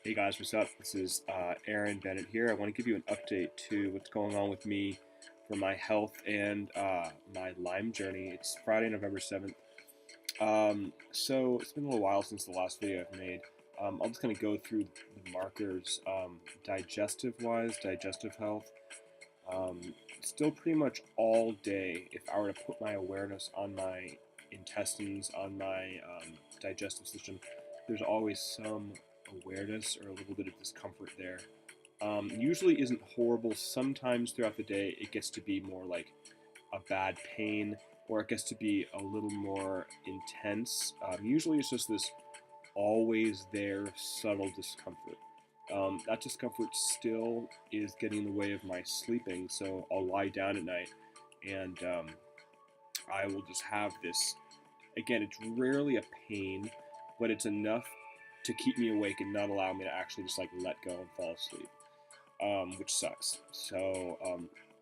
Hey guys, what's up? This is Aaron Bennett here. I want to give you an update to what's going on with me for my health and my Lyme journey. It's Friday, November 7th. So it's been a little while since the last video I've made. I'm just going to go through the markers digestive wise, digestive health. Still pretty much all day, if I were to put my awareness on my intestines, on my digestive system, there's always some awareness or a little bit of discomfort there. Usually isn't horrible. Sometimes throughout the day, it gets to be more like a bad pain, or it gets to be a little more intense. Usually it's just this always there subtle discomfort. That discomfort still is getting in the way of my sleeping, so I'll lie down at night and I will just have this. Again, it's rarely a pain, but it's enough to keep me awake and not allow me to actually just like let go and fall asleep, which sucks. So,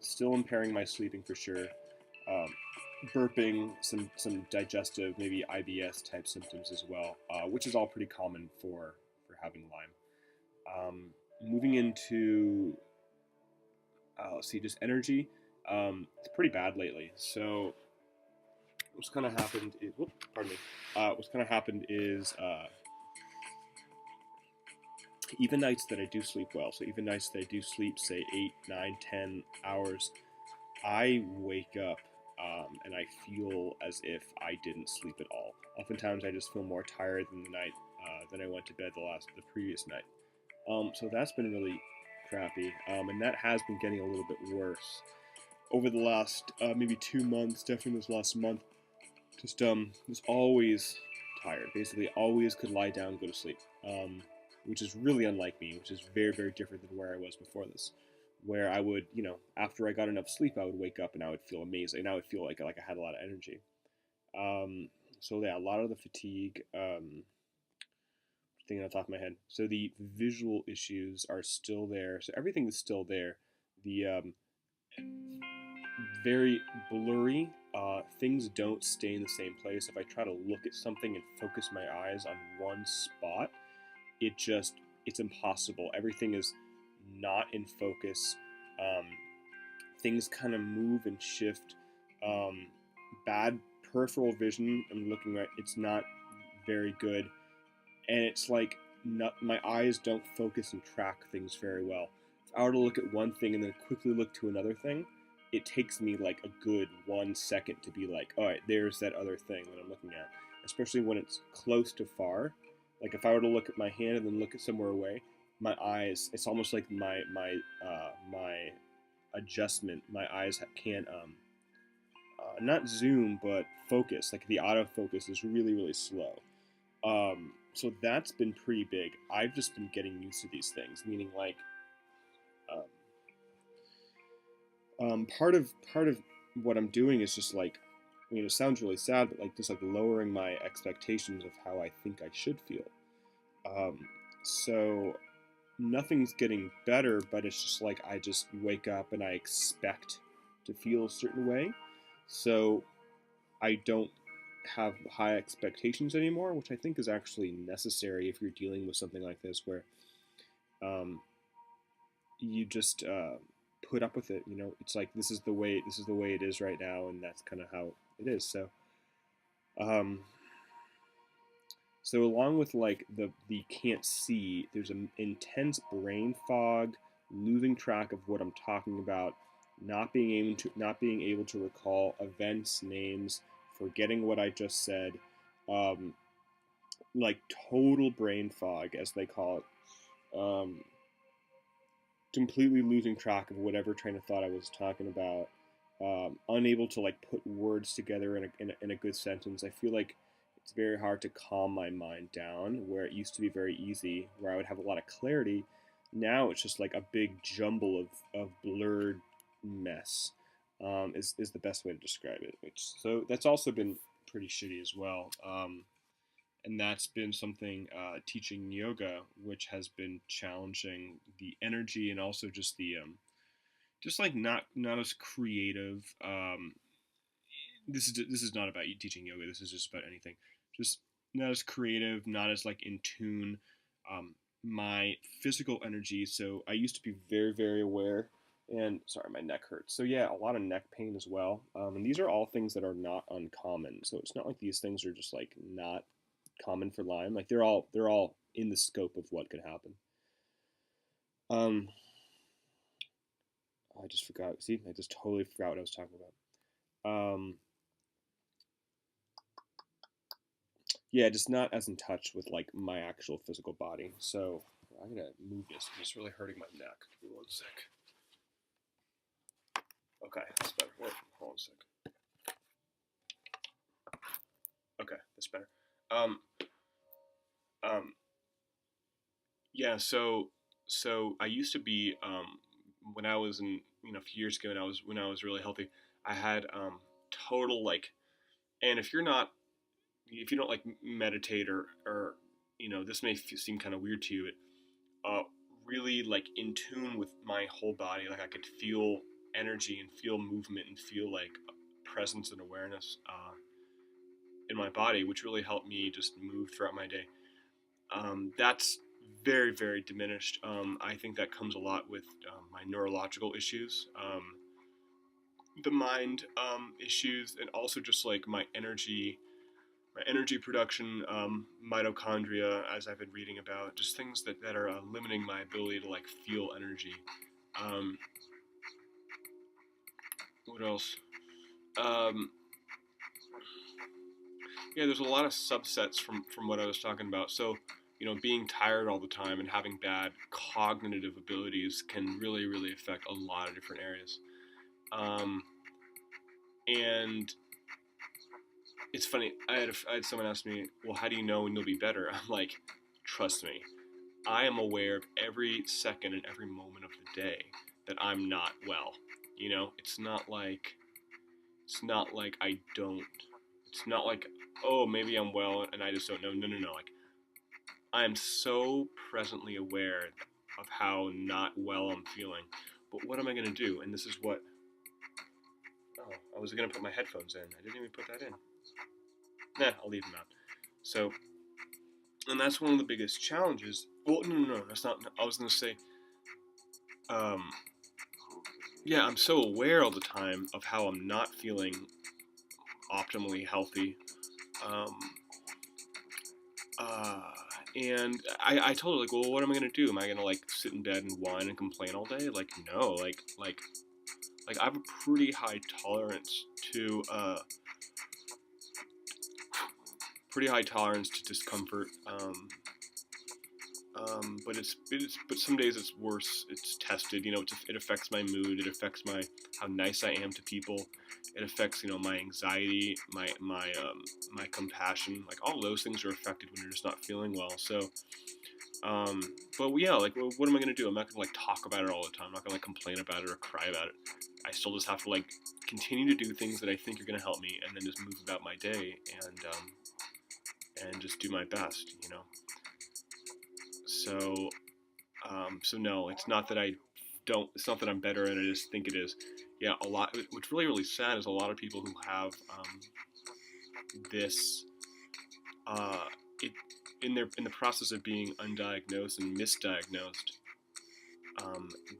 still impairing my sleeping for sure. Um, Burping, some digestive, maybe IBS type symptoms as well, which is all pretty common for having Lyme. Moving into let's see, just energy. It's pretty bad lately. So what's kind of happened is, pardon me. What's kind of happened is even nights that I do sleep well. So even nights that I do sleep, say 8, 9, 10 hours, I wake up and I feel as if I didn't sleep at all. Oftentimes, I just feel more tired than the night than I went to bed the previous night. So that's been really crappy, and that has been getting a little bit worse over the last maybe 2 months. Definitely this last month, just was always tired. Basically, always could lie down, and go to sleep, which is really unlike me, which is very very different than where I was before this. Where I would, after I got enough sleep, I would wake up and I would feel amazing, and I would feel like I had a lot of energy. Um, so yeah, a lot of the fatigue. Thinking on the top of my head. So the visual issues are still there. So everything is still there. The very blurry. Things don't stay in the same place. If I try to look at something and focus my eyes on one spot, it's impossible. Everything is not in focus. Um, Things kind of move and shift. Um, Bad peripheral vision. I'm looking right. It's not very good, and it's like my eyes don't focus and track things very well. If I were to look at one thing and then quickly look to another thing, it takes me like a good 1 second to be like, all right, there's that other thing that I'm looking at. Especially when it's close to far. Like if I were to look at my hand and then look at somewhere away, my eyes, it's almost like my adjustment, my eyes can't not zoom but focus. Like the autofocus is really really slow. So that's been pretty big. I've just been getting used to these things, meaning like part of what I'm doing is just like, it sounds really sad, but like just like lowering my expectations of how I think I should feel. Um, so nothing's getting better, but it's just like I just wake up and I expect to feel a certain way. So I don't have high expectations anymore, which I think is actually necessary if you're dealing with something like this, where um, you just put up with it. It's like this is the way it is right now, and that's kind of how it is. Um, so along with like the can't see, there's an intense brain fog, losing track of what I'm talking about, not being able to recall events, names, forgetting what I just said, um, like total brain fog, as they call it. Completely losing track of whatever train of thought I was talking about. Unable to like put words together in a good sentence. I feel like it's very hard to calm my mind down, where it used to be very easy, where I would have a lot of clarity. Now it's just like a big jumble of blurred mess. Is the best way to describe it. So that's also been pretty shitty as well. And that's been something, teaching yoga, which has been challenging the energy, and also just the just like not as creative. This is not about you teaching yoga. This is just about anything. Just not as creative, not as like in tune. my physical energy. So I used to be very, very aware. And sorry, my neck hurts. So yeah, a lot of neck pain as well. And these are all things that are not uncommon. So it's not like these things are just like not common for Lyme. Like they're all in the scope of what could happen. Um, I just forgot. See, I just totally forgot what I was talking about. Yeah, just not as in touch with like my actual physical body. So I'm gonna move this. It's really hurting my neck. Give me one sec. Okay, that's better. Hold on a sec. Okay, that's better. Um, um, yeah. So I used to be when I was in a few years ago when I was really healthy. I had total like, and if you don't like meditate or this may seem kind of weird to you. Uh, really like in tune with my whole body. Like I could feel energy and feel movement and feel like presence and awareness in my body, which really helped me just move throughout my day. That's very, very diminished. I think that comes a lot with my neurological issues, the mind issues, and also just like my energy production, mitochondria, as I've been reading about, just things that are limiting my ability to like feel energy. Um, what else? Um, yeah, there's a lot of subsets from what I was talking about. So, being tired all the time and having bad cognitive abilities can really, really affect a lot of different areas. Um, and it's funny. I had someone ask me, "Well, how do you know when you'll be better?" I'm like, "Trust me, I am aware of every second and every moment of the day that I'm not well. It's not like I don't. It's not like, oh, maybe I'm well and I just don't know. No, no, no. Like I am so presently aware of how not well I'm feeling. But what am I gonna do? And this is what. Oh, I was gonna put my headphones in. I didn't even put that in. Nah, I'll leave them out. So, and that's one of the biggest challenges. Well, no, no, no. That's not. I was gonna say. Um, yeah, I'm so aware all the time of how I'm not feeling optimally healthy. Um, uh, and I told her like, well, what am I gonna do? Am I gonna like sit in bed and whine and complain all day? Like, no, like I have a pretty high tolerance to discomfort. But some days it's worse. It's tested. It affects my mood. It affects how nice I am to people. It affects my anxiety, my compassion. Like all those things are affected when you're just not feeling well. So, but yeah, like what am I gonna do? I'm not gonna like talk about it all the time. I'm not gonna like complain about it or cry about it. I still just have to like continue to do things that I think are gonna help me, and then just move about my day and just do my best. So so no, it's not that I don't. It's not that I'm better, and I just think it is. Yeah, a lot. What's really really sad is a lot of people who have this uh, it in the process of being undiagnosed and misdiagnosed.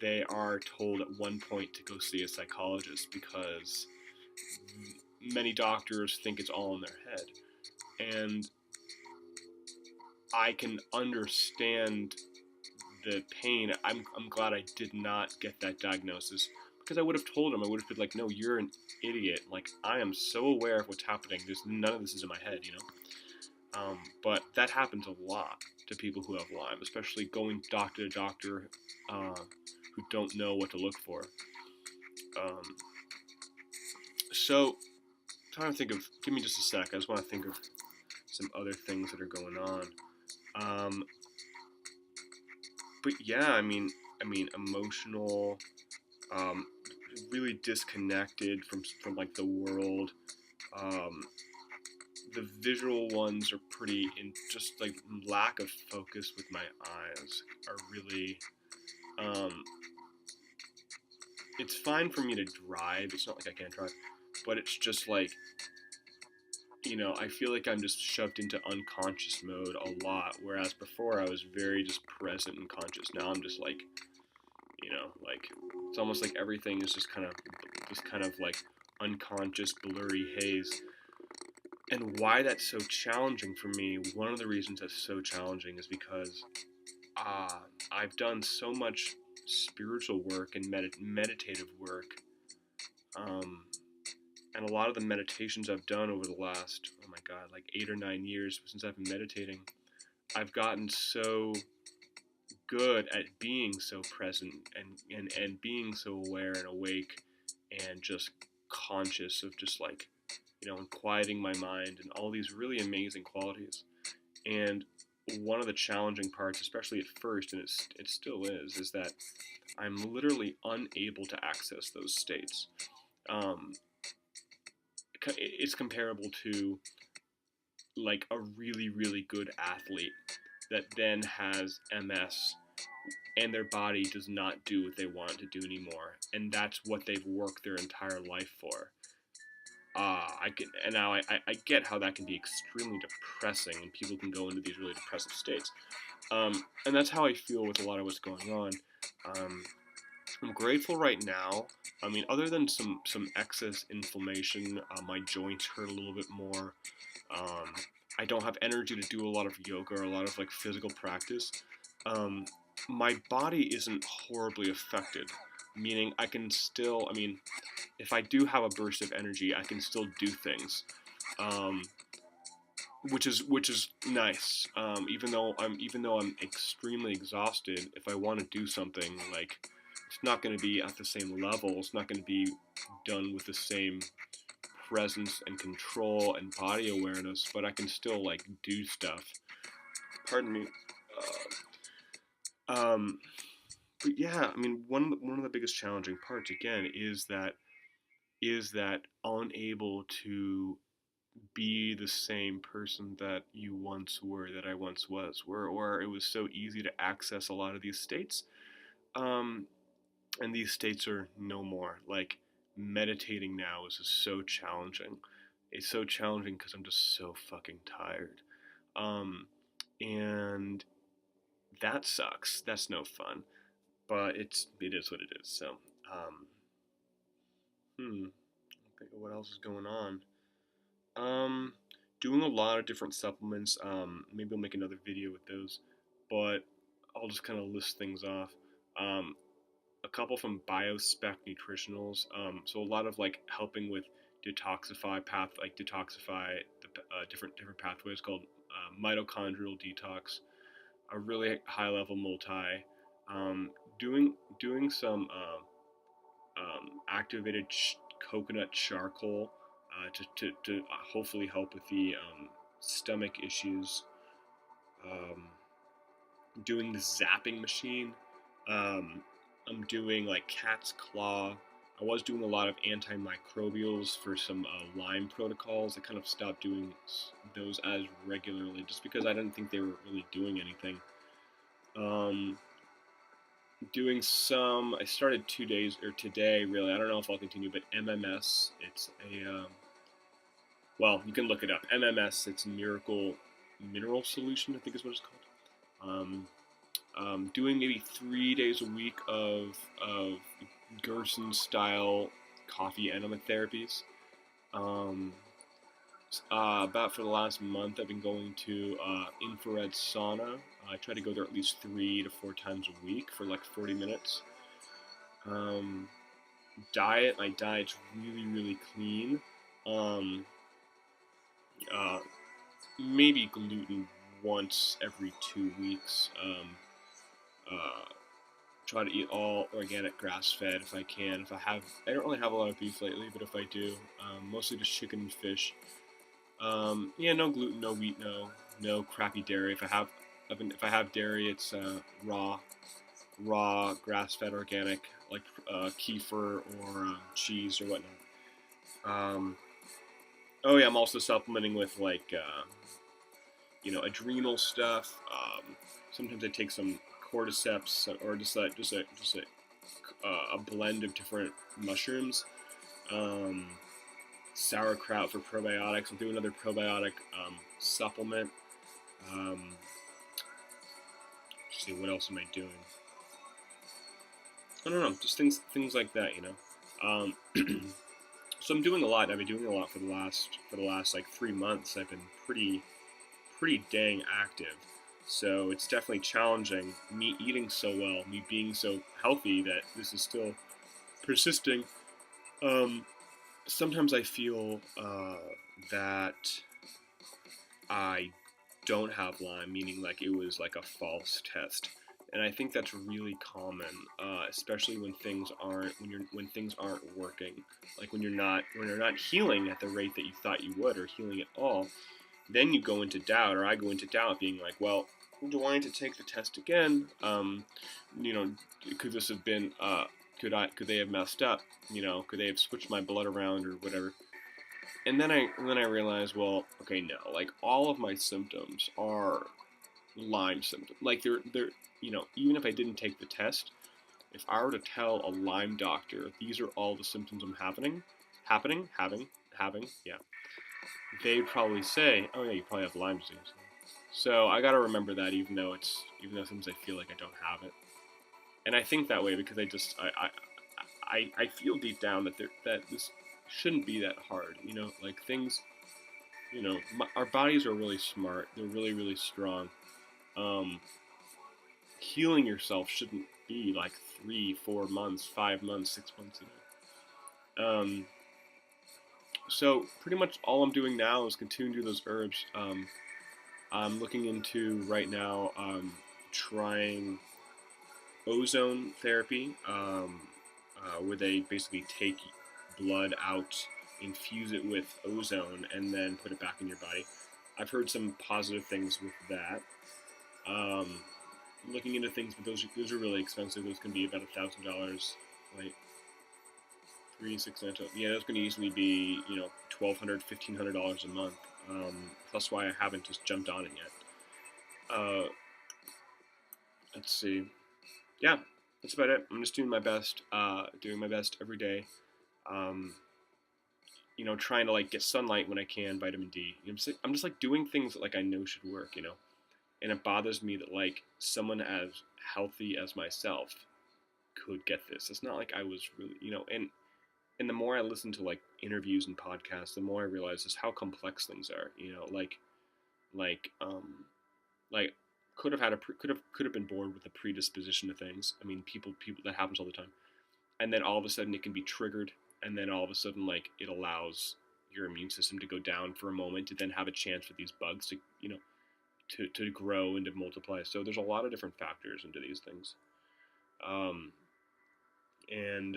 They are told at one point to go see a psychologist because many doctors think it's all in their head, and I can understand the pain. I'm glad I did not get that diagnosis because I would have told him. I would have been like, no, you're an idiot. Like I am so aware of what's happening. There's none of this is in my head. But that happens a lot to people who have Lyme, especially going doctor to doctor who don't know what to look for. Um, so, trying to think of. Give me just a sec. I just want to think of some other things that are going on. Um, but yeah, emotional, um, really disconnected from like the world. Um, the visual ones are pretty in just like lack of focus with my eyes are really. Um, it's fine for me to drive. It's not like I can't drive, but it's just like I feel like I'm just shoved into unconscious mode a lot, whereas before I was very just present and conscious. Now I'm just like, like it's almost like everything is just kind of like unconscious, blurry haze. And why that's so challenging for me, one of the reasons that's so challenging is because uh, I've done so much spiritual work and meditative work. Um, and a lot of the meditations I've done over the last, oh my God, like 8 or 9 years since I've been meditating, I've gotten so good at being so present and being so aware and awake and just conscious of just like, and quieting my mind and all these really amazing qualities. And one of the challenging parts, especially at first, and it still is that I'm literally unable to access those states. Um, it's comparable to like a really, really good athlete that then has MS and their body does not do what they want it to do anymore, and that's what they've worked their entire life for. I get how that can be extremely depressing, and people can go into these really depressive states. And that's how I feel with a lot of what's going on. Um, I'm grateful right now. I mean, other than some excess inflammation, my joints hurt a little bit more. Um, I don't have energy to do a lot of yoga or a lot of like physical practice. Um, my body isn't horribly affected, meaning I can still. I mean, if I do have a burst of energy, I can still do things. Um, which is nice. Even though I'm extremely exhausted, if I want to do something, like it's not going to be at the same level. It's not going to be done with the same presence and control and body awareness, but I can still like do stuff. Pardon me. Uh, um, but yeah, I mean, one of the biggest challenging parts again is that unable to be the same person that you once were, that I once was, where it was so easy to access a lot of these states, um, and these states are no more. Like meditating now is just so challenging. It's so challenging because I'm just so fucking tired, um, and that sucks. That's no fun, but it is what it is. So, um, hmm, think of what else is going on. Um, Doing a lot of different supplements. Maybe I'll make another video with those, but I'll just kind of list things off. Um, a couple from BioSpec Nutritionals. So a lot of like helping with detoxify the different pathways called mitochondrial detox. A really high level multi. Um, doing some activated coconut charcoal to hopefully help with the stomach issues. Um, Doing the zapping machine. Um, I'm doing like cat's claw. I was doing a lot of antimicrobials for some Lyme protocols. I kind of stopped doing those as regularly just because I didn't think they were really doing anything. Um, I started 2 days, or today really, I don't know if I'll continue, but MMS, it's well, you can look it up. MMS, it's Miracle Mineral Solution, I think is what it's called. Doing maybe 3 days a week of Gerson style coffee enema therapies. Um, about for the last month, I've been going to infrared sauna. I try to go there at least 3 to 4 times a week for like 40 minutes. Um, my diet's really, really clean. Um, uh, Maybe gluten once every 2 weeks. Uh, Try to eat all organic grass-fed if I can. I don't really have a lot of beef lately, but if I do, mostly just chicken and fish. Yeah, no gluten, no wheat, no crappy dairy. If I have dairy, it's raw grass-fed organic, like kefir or cheese or whatnot. Um, oh yeah, I'm also supplementing with like adrenal stuff. Sometimes I take some cordyceps or just a blend of different mushrooms. Um, sauerkraut for probiotics. I'll do another probiotic supplement. Let's see, what else am I doing? I don't know, just things like that, you know. So I'm doing a lot. I've been doing a lot for the last like 3 months. I've been pretty dang active. So it's definitely challenging. Me eating so well, me being so healthy, that this is still persisting. Um, Sometimes I feel that I don't have Lyme, meaning like it was like a false test. And I think that's really common, especially when things aren't working, like when you're not healing at the rate that you thought you would, or healing at all. Then you go into doubt, or I go into doubt, being like, well, do I need to take the test again? You know, could this have been? Could they have messed up? You know, could they have switched my blood around or whatever? And then I realized, well, okay, no, like all of my symptoms are Lyme symptoms. Like they're you know, even if I didn't take the test, if I were to tell a Lyme doctor these are all the symptoms I'm having, yeah, they'd probably say, oh yeah, you probably have Lyme disease. So I gotta remember that, even though sometimes I feel like I don't have it, and I think that way because I feel deep down that this shouldn't be that hard. You know, like things. You know, our bodies are really smart. They're really strong. Um, Healing yourself shouldn't be like 3, 4 months, 5 months, 6 months. You know. So pretty much all I'm doing now is continue to do those herbs. I'm looking into right now trying ozone therapy, where they basically take blood out, infuse it with ozone, and then put it back in your body. I've heard some positive things with that. Um, Looking into things, but those are really expensive. Those can be about $1,000. Like 3, 6, 9, 12. Yeah, those can easily be $1,200, $1,500 a month. That's why I haven't just jumped on it yet. Let's see. Yeah, that's about it. I'm just doing my best. Doing my best every day. Um, trying to like get sunlight when I can, vitamin D. I'm just like doing things that like I know should work. And it bothers me that like someone as healthy as myself could get this. It's not like I was really, and the more I listen to like interviews and podcasts, the more I realize just how complex things are. Like like could have been born with a predisposition to things. I mean, people that happens all the time, and then all of a sudden it can be triggered, and then all of a sudden like it allows your immune system to go down for a moment to then have a chance for these bugs to to grow and to multiply. So there's a lot of different factors into these things. Um, and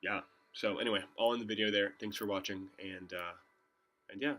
Yeah. So anyway, all in the video there. Thanks for watching, and yeah,